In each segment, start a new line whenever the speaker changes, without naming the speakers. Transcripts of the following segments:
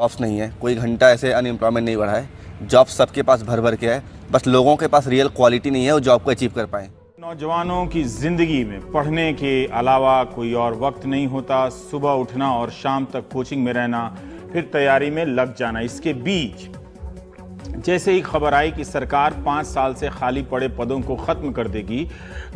Jobs नहीं है, कोई घंटा ऐसे अनएम्प्लॉयमेंट नहीं बढ़ा है। जॉब सबके पास भर भर के है, बस लोगों के पास रियल क्वालिटी नहीं है वो जॉब को अचीव कर पाए।
नौजवानों की जिंदगी में पढ़ने के अलावा कोई और वक्त नहीं होता। सुबह उठना और शाम तक कोचिंग में रहना, फिर तैयारी में लग जाना। इसके बीच जैसे ही खबर आई कि सरकार 5 साल से खाली पड़े पदों को खत्म कर देगी,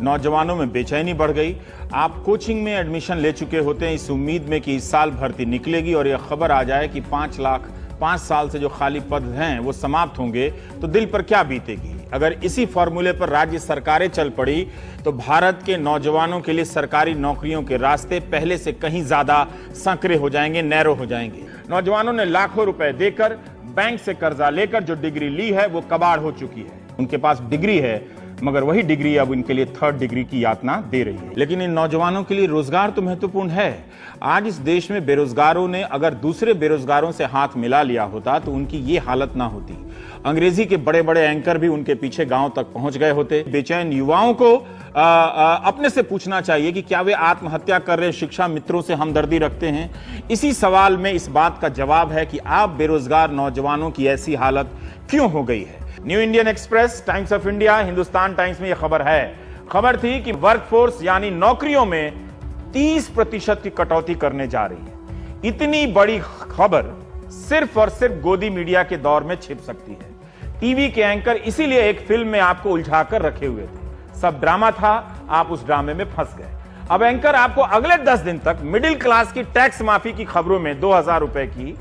नौजवानों में बेचैनी बढ़ गई। आप कोचिंग में एडमिशन ले चुके होते हैं इस उम्मीद में कि इस साल भर्ती निकलेगी और यह खबर आ जाए कि 5 साल से जो खाली पद हैं वो समाप्त होंगे, तो दिल पर क्या बीतेगी। अगर इसी फॉर्मूले पर राज्य सरकारें चल पड़ी तो भारत के नौजवानों के लिए सरकारी नौकरियों के रास्ते पहले से कहीं ज्यादा संकरे हो जाएंगे, नैरो हो जाएंगे। नौजवानों ने लाखों रुपए देकर, बैंक से कर्जा लेकर जो डिग्री ली है वो कबाड़ हो चुकी है। उनके पास डिग्री है मगर वही डिग्री अब इनके लिए 3rd डिग्री की यातना दे रही है। लेकिन इन नौजवानों के लिए रोजगार तो महत्वपूर्ण है। आज इस देश में बेरोजगारों ने अगर दूसरे बेरोजगारों से हाथ मिला लिया होता तो उनकी ये हालत ना होती। अंग्रेजी के बड़े बड़े एंकर भी उनके पीछे गांव तक पहुंच गए होते। बेचैन युवाओं को अपने से पूछना चाहिए कि क्या वे आत्महत्या कर रहे शिक्षा मित्रों से हमदर्दी रखते हैं। इसी सवाल में इस बात का जवाब है कि आप बेरोजगार नौजवानों की ऐसी हालत क्यों हो गई है। New Indian express, times of India, Hindustan times में यह खबर है। खबर थी कि वर्कफोर्स यानी नौकरियों में 30% की कटौती करने जा रही है। इतनी बड़ी खबर सिर्फ और सिर्फ गोदी मीडिया के दौर में छिप सकती है। टीवी के एंकर इसीलिए एक फिल्म में आपको उलझाकर रखे हुए थे। सब ड्रामा था, आप उस ड्रामे में फंस गए। अब एंकर आपको अगले 10 दिन तक मिडिल क्लास की टैक्स माफी की खबरों में 2000 रुपए की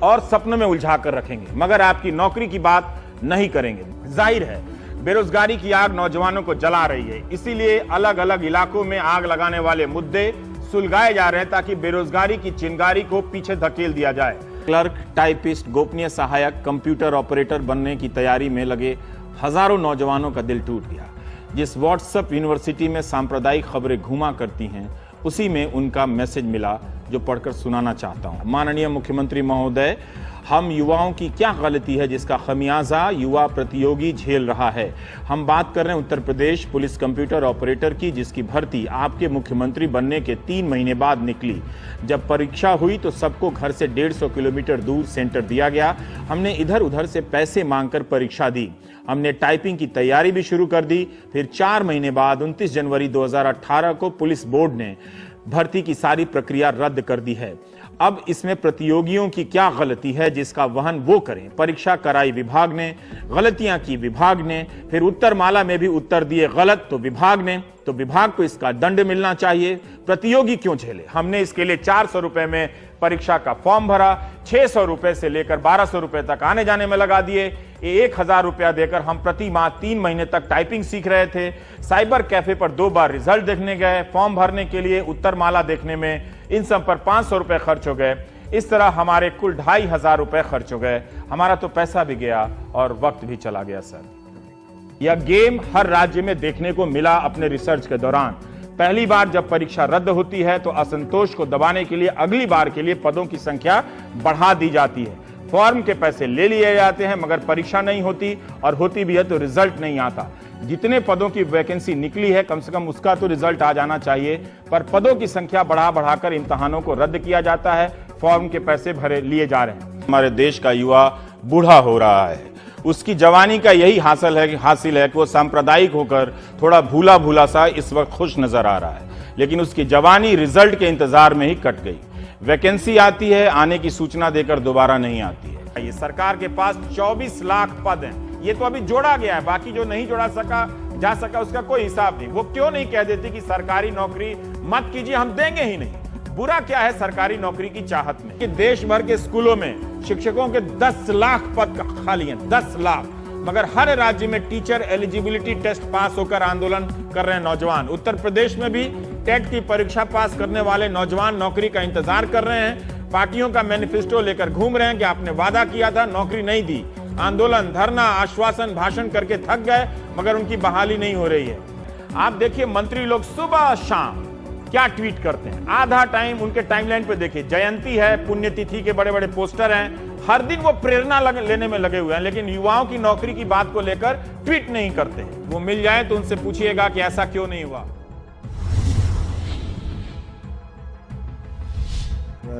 और सपनों में उलझाकर रखेंगे, मगर आपकी नौकरी की बात नहीं करेंगे। जाहिर है बेरोजगारी की आग नौजवानों को जला रही है, इसीलिए अलग अलग इलाकों में आग लगाने वाले मुद्दे सुलगाए जा रहे हैं ताकि बेरोजगारी की चिंगारी को पीछे धकेल दिया जाए। क्लर्क, टाइपिस्ट, गोपनीय सहायक, कंप्यूटर ऑपरेटर बनने की तैयारी में लगे हजारों नौजवानों का दिल टूट गया। जिस व्हाट्सएप यूनिवर्सिटी में सांप्रदायिक खबरें घुमा करती हैं उसी में उनका मैसेज मिला जो पढ़कर सुनाना चाहता हूं। माननीय मुख्यमंत्री महोदय, हम युवाओं की क्या गलती है जिसका खमियाजा युवा प्रतियोगी झेल रहा है। हम बात कर रहे हैं Uttar Pradesh police computer operator की, जिसकी भर्ती आपके मुख्यमंत्री बनने के 3 महीने बाद निकली। जब परीक्षा हुई तो सबको घर से 150 किलोमीटर दूर सेंटर दिया गया। हमने इधर उधर से पैसे मांगकर परीक्षा दी। हमने टाइपिंग की तैयारी भी शुरू कर दी। फिर 4 महीने बाद 29 जनवरी 2018 को पुलिस बोर्ड ने भर्ती की सारी प्रक्रिया रद्द कर दी है। अब इसमें प्रतियोगियों की क्या गलती है जिसका वहन वो करें। परीक्षा कराई विभाग ने, गलतियां की विभाग ने, फिर उत्तरमाला में भी उत्तर दिए गलत तो विभाग ने, तो विभाग को इसका दंड मिलना चाहिए। प्रतियोगी क्यों झेले। हमने इसके लिए 400 रुपए में परीक्षा का फॉर्म भरा, 600 रुपए से लेकर 1200 रुपए तक आने जाने में लगा दिए। 1000 रुपया देकर हम प्रति माह 3 महीने तक टाइपिंग सीख रहे थे। साइबर कैफे पर 2 बार रिजल्ट देखने गए, फॉर्म भरने के लिए उत्तरमाला देखने में, इन सब पर 500 रुपए खर्च हो गए। इस तरह हमारे कुल 2500 रुपए खर्च हो गए। हमारा तो पैसा भी गया और वक्त भी चला गया। सर, यह गेम हर राज्य में देखने को मिला अपने रिसर्च के दौरान। पहली बार जब परीक्षा रद्द होती है तो असंतोष को दबाने के लिए अगली बार के लिए पदों की संख्या बढ़ा दी जाती है। फॉर्म के पैसे ले लिए जाते हैं मगर परीक्षा नहीं होती, और होती भी है तो रिजल्ट नहीं आता। जितने पदों की वैकेंसी निकली है कम से कम उसका तो रिजल्ट आ जाना चाहिए, पर पदों की संख्या बढ़ा बढ़ाकर इम्तहानों को रद्द किया जाता है। फॉर्म के पैसे भरे लिए जा रहे हैं। हमारे देश का युवा बूढ़ा हो रहा है। उसकी जवानी का यही हासिल है कि वो सांप्रदायिक होकर थोड़ा भूला भूला सा इस वक्त खुश नजर आ रहा है, लेकिन उसकी जवानी रिजल्ट के इंतजार में ही कट गई। वैकेंसी आती है, आने की सूचना देकर दोबारा नहीं आती है। ये सरकार के पास 24 लाख पद हैं। ये तो अभी जोड़ा गया है, बाकी जो नहीं जोड़ा जा सका उसका कोई हिसाब नहीं। वो क्यों नहीं कह देती कि सरकारी नौकरी मत कीजिए, हम देंगे ही नहीं। बुरा क्या है सरकारी नौकरी की चाहत में कि देश भर के स्कूलों में शिक्षकों के 10 लाख पद खाली हैं, 10 लाख, मगर हर राज्य में टीचर एलिजिबिलिटी टेस्ट पास होकर आंदोलन कर रहे हैं नौजवान। उत्तर प्रदेश में भी टेट की परीक्षा पास करने वाले नौजवान नौकरी का इंतजार कर रहे हैं। पार्टियों का मैनिफेस्टो लेकर घूम रहे हैं कि आपने वादा किया था, नौकरी नहीं दी। आंदोलन, धरना, आश्वासन, भाषण करके थक गए मगर उनकी बहाली नहीं हो रही है। आप देखिए मंत्री लोग सुबह शाम क्या ट्वीट करते हैं। आधा टाइम उनके टाइमलाइन पे देखिए, जयंती है, पुण्यतिथि के बड़े बड़े पोस्टर हैं, हर दिन वो प्रेरणा लेने में लगे हुए हैं, लेकिन युवाओं की नौकरी की बात को लेकर ट्वीट नहीं करते हैं। वो मिल जाए तो उनसे पूछिएगा कि ऐसा क्यों नहीं हुआ।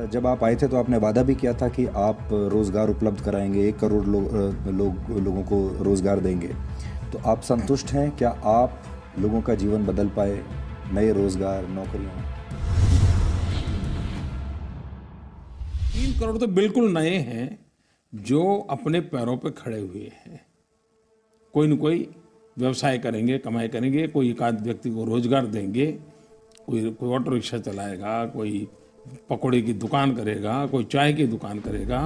जब आप आए थे तो आपने वादा भी किया था कि आप रोज़गार उपलब्ध कराएंगे, 1 करोड़ लोगों को रोज़गार देंगे। तो आप संतुष्ट हैं? क्या आप लोगों का जीवन बदल पाए? नए रोज़गार, नौकरियां?
3 करोड़ तो बिल्कुल नए हैं जो अपने पैरों पे खड़े हुए हैं। कोई न कोई व्यवसाय करेंगे, कमाई करेंगे, कोई एक आध व्यक्ति को रोजगार देंगे, कोई ऑटो रिक्शा चलाएगा, कोई पकौड़े की दुकान करेगा, कोई चाय की दुकान करेगा,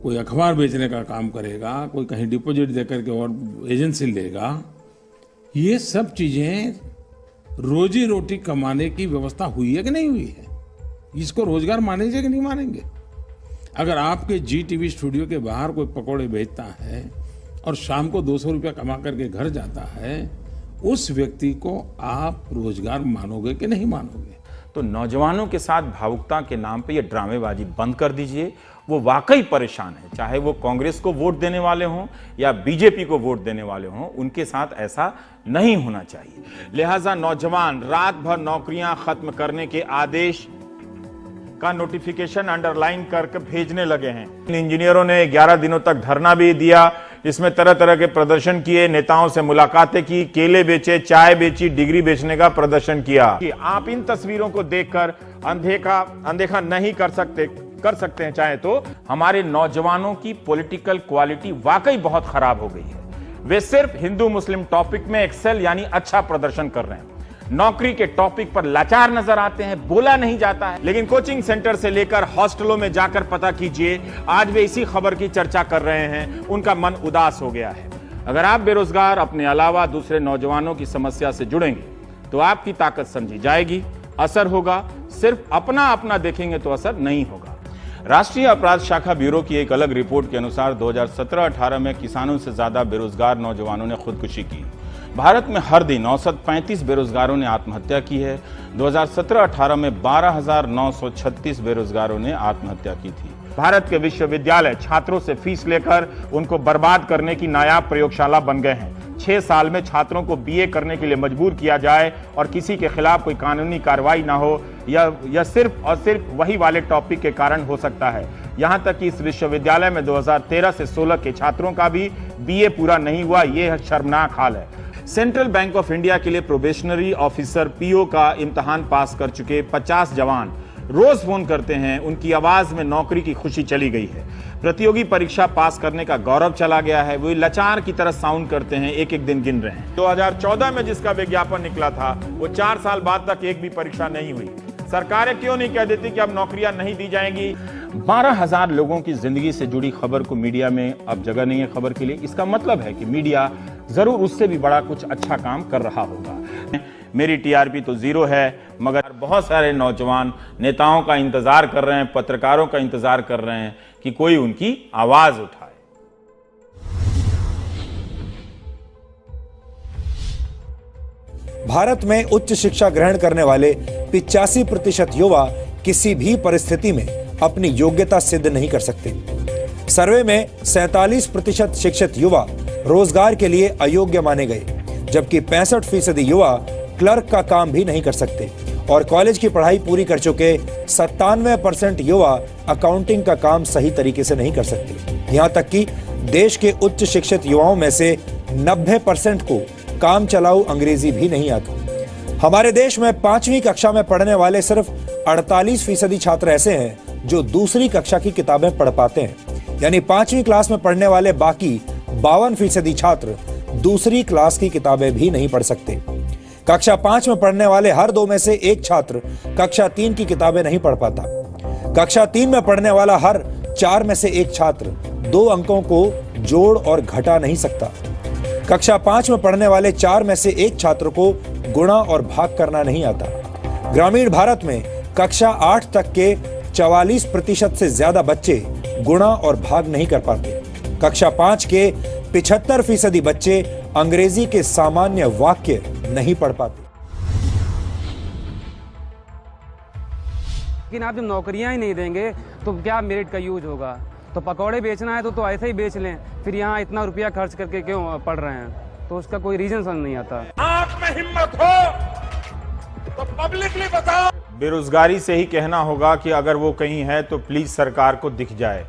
कोई अखबार बेचने का काम करेगा, कोई कहीं डिपॉजिट देकर के और एजेंसी लेगा। ये सब चीजें रोजी रोटी कमाने की व्यवस्था हुई है कि नहीं हुई है? इसको रोजगार मानेंगे कि नहीं मानेंगे? अगर आपके जी टीवी स्टूडियो के बाहर कोई पकौड़े बेचता है और शाम को 200 रुपया कमा करके घर जाता है, उस व्यक्ति को आप रोजगार मानोगे कि नहीं मानोगे?
तो नौजवानों के साथ भावुकता के नाम पे ये ड्रामेबाजी बंद कर दीजिए। वो वाकई परेशान है, चाहे वो कांग्रेस को वोट देने वाले हों या बीजेपी को वोट देने वाले हों, उनके साथ ऐसा नहीं होना चाहिए। लिहाजा नौजवान रात भर नौकरियां खत्म करने के आदेश का नोटिफिकेशन अंडरलाइन करके भेजने लगे हैं। इंजीनियरों ने 11 दिनों तक धरना भी दिया, इसमें तरह तरह के प्रदर्शन किए, नेताओं से मुलाकातें की, केले बेचे, चाय बेची, डिग्री बेचने का प्रदर्शन किया। कि आप इन तस्वीरों को देखकर अनदेखा नहीं कर सकते हैं चाहे तो। हमारे नौजवानों की पॉलिटिकल क्वालिटी वाकई बहुत खराब हो गई है। वे सिर्फ हिंदू मुस्लिम टॉपिक में एक्सेल यानी अच्छा प्रदर्शन कर रहे हैं, नौकरी के टॉपिक पर लाचार नजर आते हैं, बोला नहीं जाता है। लेकिन कोचिंग सेंटर से लेकर हॉस्टलों में जाकर पता कीजिए, आज वे इसी खबर की चर्चा कर रहे हैं, उनका मन उदास हो गया है। अगर आप बेरोजगार अपने अलावा दूसरे नौजवानों की समस्या से जुड़ेंगे तो आपकी ताकत समझी जाएगी, असर होगा। सिर्फ अपना देखेंगे तो असर नहीं होगा। राष्ट्रीय अपराध शाखा ब्यूरो की एक अलग रिपोर्ट के अनुसार 2017-18 में किसानों से ज्यादा बेरोजगार नौजवानों ने खुदकुशी की। भारत में हर दिन औसत 35 बेरोजगारों ने आत्महत्या की है। 2017-18 में 12,936 बेरोजगारों ने आत्महत्या की थी। भारत के विश्वविद्यालय छात्रों से फीस लेकर उनको बर्बाद करने की नायाब प्रयोगशाला बन गए हैं। 6 साल में छात्रों को बीए करने के लिए मजबूर किया जाए और किसी के खिलाफ कोई कानूनी कार्रवाई ना हो, यह सिर्फ और सिर्फ वही वाले टॉपिक के कारण हो सकता है। यहां तक कि इस विश्वविद्यालय में 2013 से 16 के छात्रों का भी बीए पूरा नहीं हुआ। यह शर्मनाक हाल है। सेंट्रल बैंक ऑफ इंडिया के लिए प्रोबेशनरी ऑफिसर पीओ का इम्तिहान पास कर चुके 50 जवान रोज फोन करते हैं, उनकी आवाज में नौकरी की खुशी चली गई है। प्रतियोगी परीक्षा पास करने का गौरव चला गया है। वो लाचार की तरह साउंड करते हैं, एक एक दिन गिन रहे हैं। 2014 में जिसका विज्ञापन निकला था वो 4 साल बाद तक एक भी परीक्षा नहीं हुई। सरकारें क्यों नहीं कह देती कि अब नौकरियां नहीं दी जाएंगी? 12,000 लोगों की जिंदगी से जुड़ी खबर को मीडिया में अब जगह नहीं है खबर के लिए। इसका मतलब है कि मीडिया जरूर उससे भी बड़ा कुछ अच्छा काम कर रहा होगा। मेरी टीआरपी तो 0 है, मगर बहुत सारे नौजवान नेताओं का इंतजार कर रहे हैं, पत्रकारों का इंतजार कर रहे हैं कि कोई उनकी आवाज उठाए।
भारत में उच्च शिक्षा ग्रहण करने वाले 85% युवा किसी भी परिस्थिति में अपनी योग्यता सिद्ध नहीं कर सकते। सर्वे में 47% शिक्षित युवा रोजगार के लिए अयोग्य माने गए, जबकि 65% युवा क्लर्क का काम भी नहीं कर सकते और कॉलेज की पढ़ाई पूरी कर चुके 97% युवा अकाउंटिंग का काम सही तरीके से नहीं कर सकते। यहाँ तक कि देश के उच्च शिक्षित युवाओं में से 90% को काम चलाऊ अंग्रेजी भी नहीं आती। हमारे देश में 5वीं कक्षा में पढ़ने वाले सिर्फ 48% छात्र ऐसे हैं जो दूसरी कक्षा की किताबें पढ़ पाते हैं, यानी 5वीं क्लास में पढ़ने वाले बाकी 52% छात्र दूसरी क्लास की किताबें भी नहीं पढ़ सकते। कक्षा 5 में पढ़ने वाले हर 2 में से 1 छात्र कक्षा 3 की किताबें नहीं पढ़ पाता। कक्षा 3 में पढ़ने वाला हर 4 में से 1 छात्र 2 अंकों को जोड़ और घटा नहीं सकता। कक्षा 5 में पढ़ने वाले 4 में से 1 छात्र को गुणा और भाग करना नहीं आता। ग्रामीण भारत में कक्षा 8 तक के 44% से ज्यादा बच्चे गुणा और भाग नहीं कर पाते। कक्षा 5 के 75% बच्चे अंग्रेजी के सामान्य वाक्य नहीं पढ़ पाते।
लेकिन आप जब नौकरियां ही नहीं देंगे तो क्या मेरिट का यूज होगा? तो पकौड़े बेचना है तो ऐसे ही बेच लें, फिर यहाँ इतना रुपया खर्च करके क्यों पढ़ रहे हैं? तो उसका कोई रीजन समझ नहीं आता।
आप में हिम्मत हो तो पब्लिकली बताओ।
बेरोजगारी से ही कहना होगा कि अगर वो कहीं है तो प्लीज सरकार को दिख जाए।